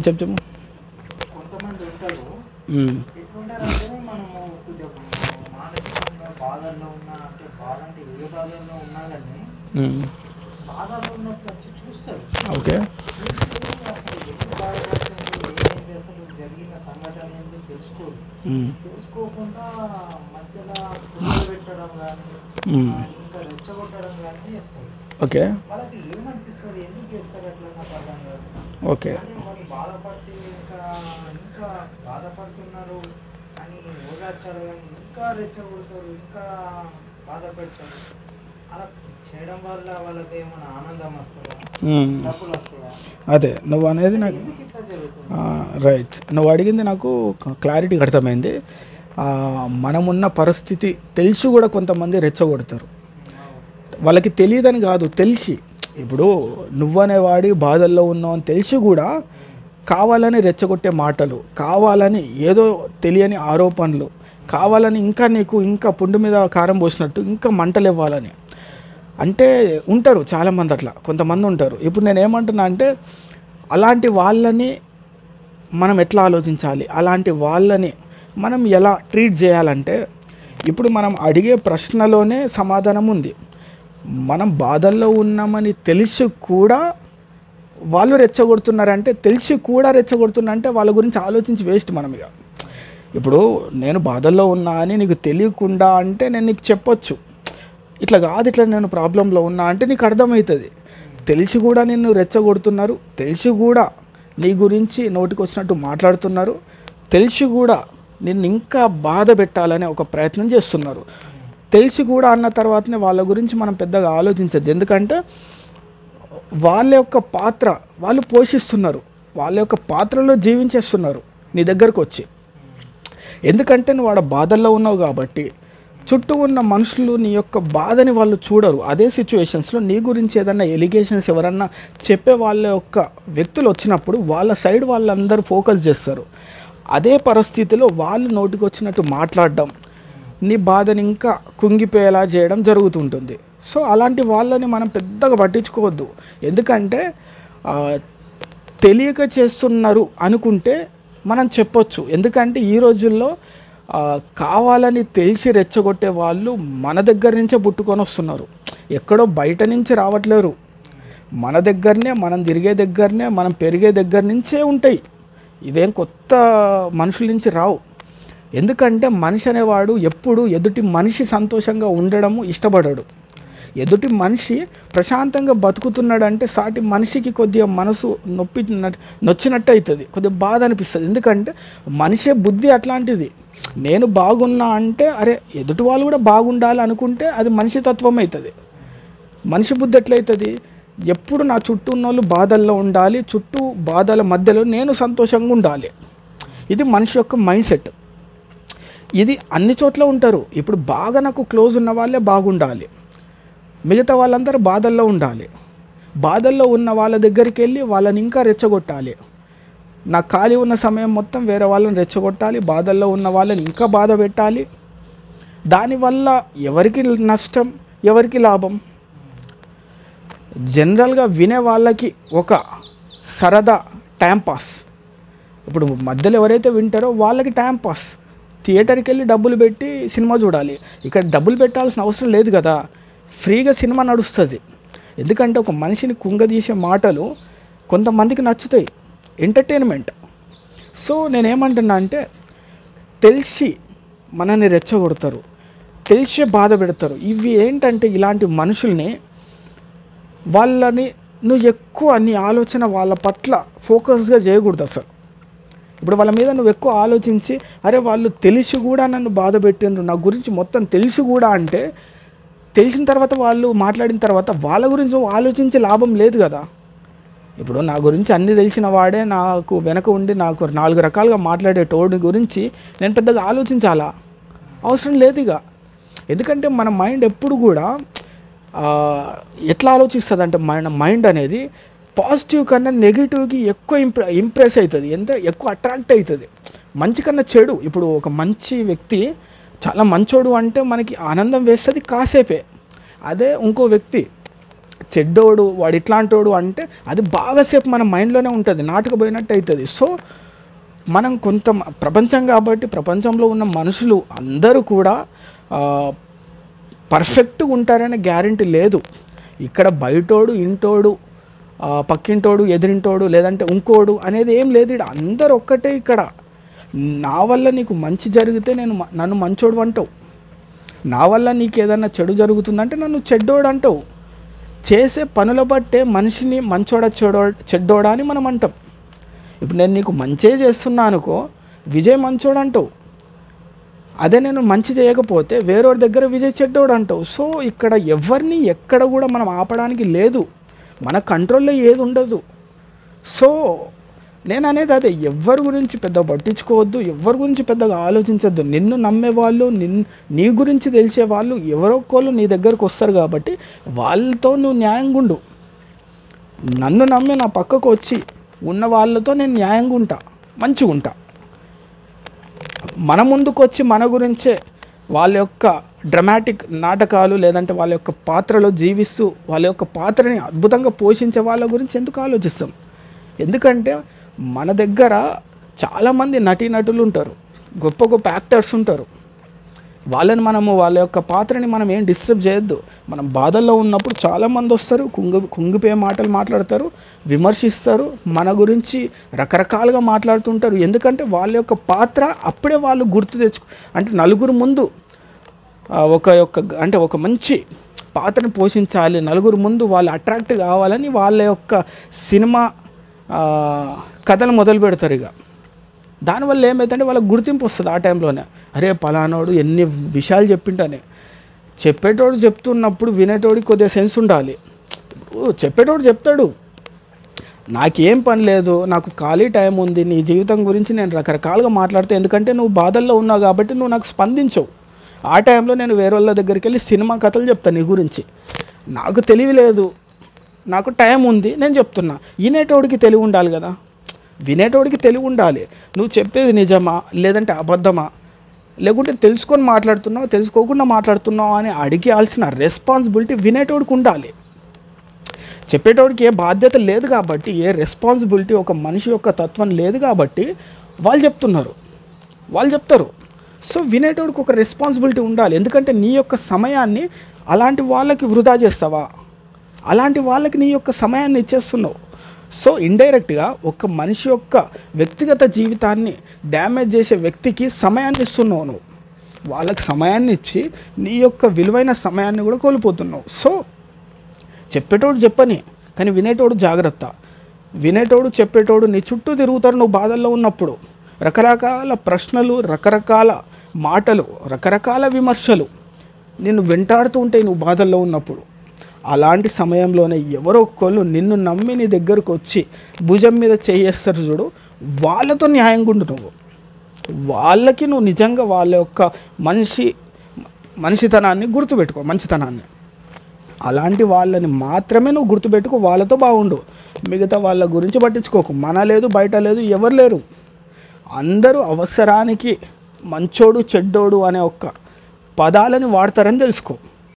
చెప్పు చెప్పు. కొంతమంది ఉంటారు ఎట్లుంటారంటే మనము కొద్దిగా మానసికంగా బాధల్లో ఉన్నా అంటే బాధ అంటే ఏ బాధల్లో ఉన్నా కానీ బాధల్లో ఉన్నప్పుడు వచ్చి చూస్తారు. ఓకే. అసలు ఎందుకు బాధపడుతుంది ఏంటి అసలు జరిగిన సంఘటన ఏంటి తెలుసుకోకుండా మధ్యలో పుల్లలు పెట్టడం కానీ ఇంకా రెచ్చగొట్టడం కానీ చేస్తారు. ఓకే. వాళ్ళకి ఏమనిపిస్తుంది, ఎందుకు చేస్తారు అట్లా నాకు అర్థం కాదు. ఓకే. వాళ్ళు బాధపడితే ఇంకా ఇంకా బాధపడుతున్నారు అని ఓదార్చారు కానీ ఇంకా రెచ్చగొడతారు, ఇంకా బాధ పెడతారు. అలా చేయడం వల్ల వాళ్ళకి ఏమైనా ఆనందం వస్తుందా, డబ్బులు వస్తాయా? అదే నువ్వు అనేది నాకు రైట్. నువ్వు అడిగింది నాకు క్లారిటీగా అర్థమైంది. మనమున్న పరిస్థితి తెలిసి కూడా కొంతమంది రెచ్చగొడతారు. వాళ్ళకి తెలియదని కాదు, తెలిసి. ఇప్పుడు నువ్వనేవాడి బాధల్లో ఉన్నావు అని తెలిసి కూడా కావాలని రెచ్చగొట్టే మాటలు, కావాలని ఏదో తెలియని ఆరోపణలు, కావాలని ఇంకా నీకు ఇంకా పుండు మీద కారం పోసినట్టు ఇంకా మంటలు ఇవ్వాలని అంటే ఉంటారు చాలామంది. అట్లా కొంతమంది ఉంటారు. ఇప్పుడు నేను ఏమంటున్నా అంటే అలాంటి వాళ్ళని మనం ఎట్లా ఆలోచించాలి, అలాంటి వాళ్ళని మనం ఎలా ట్రీట్ చేయాలంటే ఇప్పుడు మనం అడిగే ప్రశ్నలోనే సమాధానం ఉంది. మనం బాధల్లో ఉన్నామని తెలిసి కూడా వాళ్ళు రెచ్చగొడుతున్నారంటే, తెలిసి కూడా రెచ్చగొడుతున్నారంటే వాళ్ళ గురించి ఆలోచించి వేస్ట్ మనం. ఇక ఇప్పుడు నేను బాధల్లో ఉన్నా అని నీకు తెలియకుండా అంటే నేను నీకు చెప్పొచ్చు, ఇట్లా కాదు ఇట్లా నేను ప్రాబ్లంలో ఉన్నా అంటే నీకు అర్థమవుతుంది. తెలిసి కూడా నిన్ను రెచ్చగొడుతున్నారు, తెలిసి కూడా నీ గురించి నోటికి వచ్చినట్టు మాట్లాడుతున్నారు, తెలిసి కూడా నిన్ను ఇంకా బాధ పెట్టాలనే ఒక ప్రయత్నం చేస్తున్నారు. తెలిసి కూడా అన్న తర్వాతనే వాళ్ళ గురించి మనం పెద్దగా ఆలోచించద్దు. ఎందుకంటే వాళ్ళ యొక్క పాత్ర వాళ్ళు పోషిస్తున్నారు, వాళ్ళ యొక్క పాత్రలో జీవించేస్తున్నారు నీ దగ్గరకు వచ్చి. ఎందుకంటే నువ్వు వాడు బాధల్లో ఉన్నావు కాబట్టి చుట్టూ ఉన్న మనుషులు నీ యొక్క బాధని వాళ్ళు చూడరు. అదే సిచ్యువేషన్స్లో నీ గురించి ఏదన్నా ఎలిగేషన్స్ ఎవరన్నా చెప్పే వాళ్ళ యొక్క వ్యక్తులు వచ్చినప్పుడు వాళ్ళ సైడ్ వాళ్ళందరూ ఫోకస్ చేస్తారు. అదే పరిస్థితిలో వాళ్ళు నోటికి వచ్చినట్టు మాట్లాడడం, నీ బాధని ఇంకా కుంగిపోయేలా చేయడం జరుగుతుంటుంది. సో అలాంటి వాళ్ళని మనం పెద్దగా పట్టించుకోవద్దు. ఎందుకంటే తెలియక చేస్తున్నారు అనుకుంటే మనం చెప్పొచ్చు. ఎందుకంటే ఈ రోజుల్లో కావాలని తెలిసి రెచ్చగొట్టే వాళ్ళు మన దగ్గర నుంచే పుట్టుకొని వస్తున్నారు, ఎక్కడో బయట నుంచి రావట్లేరు. మన దగ్గరనే, మనం తిరిగే దగ్గరనే, మనం పెరిగే దగ్గర నుంచే ఉంటాయి. ఇదేం కొత్త మనుషుల నుంచి రావు. ఎందుకంటే మనిషి అనేవాడు ఎప్పుడు ఎదుటి మనిషి సంతోషంగా ఉండడము ఇష్టపడడు. ఎదుటి మనిషి ప్రశాంతంగా బతుకుతున్నాడంటే సాటి మనిషికి కొద్దిగా మనసు నొచ్చినట్టు అవుతుంది, కొద్దిగా బాధ అనిపిస్తుంది. ఎందుకంటే మనిషే బుద్ధి అట్లాంటిది. నేను బాగున్నా అంటే అరే ఎదుటి వాళ్ళు కూడా బాగుండాలి అనుకుంటే అది మనిషి తత్వం అవుతుంది. మనిషి బుద్ధి ఎట్లయితుంది, ఎప్పుడు నా చుట్టూ ఉన్న వాళ్ళు బాధల్లో ఉండాలి, చుట్టూ బాధల మధ్యలో నేను సంతోషంగా ఉండాలి. ఇది మనిషి యొక్క మైండ్ సెట్. ఇది అన్ని చోట్ల ఉంటారు. ఇప్పుడు బాగా నాకు క్లోజ్ ఉన్న వాళ్ళే బాగుండాలి, మిగతా వాళ్ళందరూ బాధల్లో ఉండాలి. బాధల్లో ఉన్న వాళ్ళ దగ్గరికి వెళ్ళి వాళ్ళని ఇంకా రెచ్చగొట్టాలి. నాకు ఖాళీ ఉన్న సమయం మొత్తం వేరే వాళ్ళని రెచ్చగొట్టాలి, బాధల్లో ఉన్న వాళ్ళని ఇంకా బాధ పెట్టాలి. దానివల్ల ఎవరికి నష్టం, ఎవరికి లాభం? జనరల్గా వినే వాళ్ళకి ఒక సరదా టైంపాస్. ఇప్పుడు మధ్యలో ఎవరైతే వింటారో వాళ్ళకి టైంపాస్. థియేటర్కి వెళ్ళి డబ్బులు పెట్టి సినిమా చూడాలి, ఇక్కడ డబ్బులు పెట్టాల్సిన అవసరం లేదు కదా, ఫ్రీగా సినిమా నడుస్తుంది. ఎందుకంటే ఒక మనిషిని కుంగదీసే మాటలు కొంతమందికి నచ్చుతాయి, ఎంటర్టైన్మెంట్. సో నేనేమంటున్నా అంటే తెలిసి మనల్ని రెచ్చగొడతారు, తెలిసే బాధ పెడతారు. ఇవి ఏంటంటే ఇలాంటి మనుషుల్ని వాళ్ళని నువ్వు ఎక్కువ నీ ఆలోచన వాళ్ళ పట్ల ఫోకస్గా చేయకూడదు అసలు. ఇప్పుడు వాళ్ళ మీద నువ్వు ఎక్కువ ఆలోచించి అరే వాళ్ళు తెలిసి కూడా నన్ను బాధ పెట్టిండ్రు, నా గురించి మొత్తం తెలిసి కూడా అంటే తెలిసిన తర్వాత వాళ్ళు మాట్లాడిన తర్వాత వాళ్ళ గురించి ఆలోచించే లాభం లేదు కదా. ఇప్పుడు నా గురించి అన్నీ తెలిసిన వాడే నాకు వెనక ఉండి నాకు 4 రకాలుగా మాట్లాడే టోడి గురించి నేను పెద్దగా ఆలోచించాలా? అవసరం లేదు ఇక. ఎందుకంటే మన మైండ్ ఎప్పుడు కూడా ఎట్లా ఆలోచిస్తుంది అంటే మన మైండ్ అనేది పాజిటివ్ కన్నా నెగిటివ్కి ఎక్కువ ఇంప్రెస్ అవుతుంది, ఎంత ఎక్కువ అట్రాక్ట్ అవుతుంది. మంచి కన్నా చెడు. ఇప్పుడు ఒక మంచి వ్యక్తి చాలా మంచోడు అంటే మనకి ఆనందం వేస్తుంది కాసేపే. అదే ఇంకో వ్యక్తి చెడ్డోడు, వాడు ఇట్లాంటోడు అంటే అది బాగాసేపు మన మైండ్లోనే ఉంటుంది, నాటుకుపోయినట్టు అవుతుంది. సో మనం కొంత ప్రపంచం కాబట్టి ప్రపంచంలో ఉన్న మనుషులు అందరూ కూడా పర్ఫెక్ట్గా ఉంటారనే గ్యారెంటీ లేదు. ఇక్కడ బయటోడు, ఇంటోడు, పక్కింటోడు, ఎదిరింటోడు, లేదంటే ఇంకోడు అనేది ఏం లేదు. ఇక్కడ అందరు ఒక్కటే. ఇక్కడ నా వల్ల నీకు మంచి జరిగితే నన్ను మంచోడు అంటావు, నా వల్ల నీకు ఏదన్నా చెడు జరుగుతుందంటే నన్ను చెడ్డోడు అంటావు. చేసే పనుల బట్టే మనిషిని మంచోడా చెడ్డోడా అని మనం అంటాం. ఇప్పుడు నేను నీకు మంచే చేస్తున్నా అనుకో, విజయ్ మంచోడు అంటావు. అదే నేను మంచి చేయకపోతే వేరేవాడి దగ్గర విజయ్ చెడ్డోడు అంటావు. సో ఇక్కడ ఎవరిని ఎక్కడ కూడా మనం ఆపడానికి లేదు, మన కంట్రోల్లో ఏది ఉండదు. సో నేను అనేది అదే, ఎవరి గురించి పెద్దగా పట్టించుకోవద్దు, ఎవరి గురించి పెద్దగా ఆలోచించద్దు. నిన్ను నమ్మేవాళ్ళు, నీ గురించి తెలిసే వాళ్ళు ఎవరొక్కళ్ళు నీ దగ్గరకు వస్తారు కాబట్టి వాళ్ళతో నువ్వు న్యాయంగా ఉండు. నన్ను నమ్మి నా పక్కకు వచ్చి ఉన్న వాళ్ళతో నేను న్యాయంగా ఉంటా, మంచిగా ఉంటా. మన ముందుకు వచ్చి మన గురించే వాళ్ళ యొక్క డ్రమాటిక్ నాటకాలు లేదంటే వాళ్ళ యొక్క పాత్రలో జీవిస్తూ వాళ్ళ యొక్క పాత్రని అద్భుతంగా పోషించే వాళ్ళ గురించి ఎందుకు ఆలోచిస్తాం? ఎందుకంటే మన దగ్గర చాలామంది నటీనటులు ఉంటారు, గొప్ప గొప్ప యాక్టర్స్ ఉంటారు. వాళ్ళని వాళ్ళ యొక్క పాత్రని మనం ఏం డిస్టర్బ్ చేయొద్దు. మనం బాధల్లో ఉన్నప్పుడు చాలామంది వస్తారు, కుంగిపోయే మాటలు మాట్లాడతారు, విమర్శిస్తారు, మన గురించి రకరకాలుగా మాట్లాడుతుంటారు. ఎందుకంటే వాళ్ళ యొక్క పాత్ర అప్పుడే వాళ్ళు గుర్తు అంటే నలుగురు ముందు ఒక మంచి పాత్రను పోషించాలి, నలుగురు ముందు వాళ్ళు అట్రాక్ట్ కావాలని వాళ్ళ యొక్క సినిమా కథలు మొదలు పెడతారు. ఇక దానివల్ల ఏమైతుందంటే వాళ్ళకి గుర్తింపు వస్తుంది ఆ టైంలోనే. అరే పలానోడు ఎన్ని విషయాలు చెప్పింటానే. చెప్పేటోడు చెప్తున్నప్పుడు వినేటోడికి కొద్దిగా సెన్స్ ఉండాలి. చెప్పేటోడు చెప్తాడు, నాకేం పని లేదు, నాకు ఖాళీ టైం ఉంది, నీ జీవితం గురించి నేను రకరకాలుగా మాట్లాడితే, ఎందుకంటే నువ్వు బాధల్లో ఉన్నావు కాబట్టి నువ్వు నాకు స్పందించవు. ఆ టైంలో నేను వేరే వాళ్ళ దగ్గరికి వెళ్ళి సినిమా కథలు చెప్తాను నీ గురించి. నాకు తెలివి లేదు, నాకు టైం ఉంది, నేను చెప్తున్నా. వినేటోడికి తెలివి ఉండాలి కదా, వినేటోడికి తెలివి ఉండాలి. నువ్వు చెప్పేది నిజమా లేదంటే అబద్ధమా, లేకుంటే తెలుసుకొని మాట్లాడుతున్నావు తెలుసుకోకుండా మాట్లాడుతున్నావు అని అడిగాల్సిన రెస్పాన్సిబిలిటీ వినేటోడికి ఉండాలి. చెప్పేటోడికి ఏ బాధ్యత లేదు కాబట్టి, ఏ రెస్పాన్సిబిలిటీ ఒక మనిషి యొక్క తత్వం లేదు కాబట్టి వాళ్ళు చెప్తారు. సో వినేటోడికి ఒక రెస్పాన్సిబిలిటీ ఉండాలి. ఎందుకంటే నీ యొక్క సమయాన్ని అలాంటి వాళ్ళకి వృధా చేస్తావా, అలాంటి వాళ్ళకి నీ యొక్క సమయాన్ని ఇచ్చేస్తున్నావు. సో ఇండైరెక్ట్గా ఒక మనిషి యొక్క వ్యక్తిగత జీవితాన్ని డ్యామేజ్ చేసే వ్యక్తికి సమయాన్ని ఇస్తున్నావు నువ్వు. వాళ్ళకి సమయాన్ని ఇచ్చి నీ యొక్క విలువైన సమయాన్ని కూడా కోల్పోతున్నావు. సో చెప్పేటోడు చెప్పని, కానీ వినేటోడు జాగ్రత్త. వినేటోడు చెప్పేటోడు నీ చుట్టూ తిరుగుతారు నువ్వు బాధల్లో ఉన్నప్పుడు. రకరకాల ప్రశ్నలు, రకరకాల మాటలు, రకరకాల విమర్శలు నిన్ను వెంటాడుతూ ఉంటాయి నువ్వు బాధల్లో ఉన్నప్పుడు. అలాంటి సమయంలోనే ఎవరో ఒకళ్ళు నిన్ను నమ్మి నీ దగ్గరకు వచ్చి భుజం మీద చేయేస్తారు చూడు, వాళ్ళతో న్యాయంగా ఉండు నువ్వు. వాళ్ళకి నువ్వు నిజంగా వాళ్ళ యొక్క మనిషితనాన్ని గుర్తుపెట్టుకో, మంచితనాన్ని. అలాంటి వాళ్ళని మాత్రమే నువ్వు గుర్తుపెట్టుకో, వాళ్ళతో బాగుండు. మిగతా వాళ్ళ గురించి పట్టించుకోకు. మన లేదు, బయట లేదు, ఎవరు లేరు. అందరూ అవసరానికి మంచోడు చెడ్డోడు అనే ఒక్క పదాలని వాడతారని తెలుసుకో.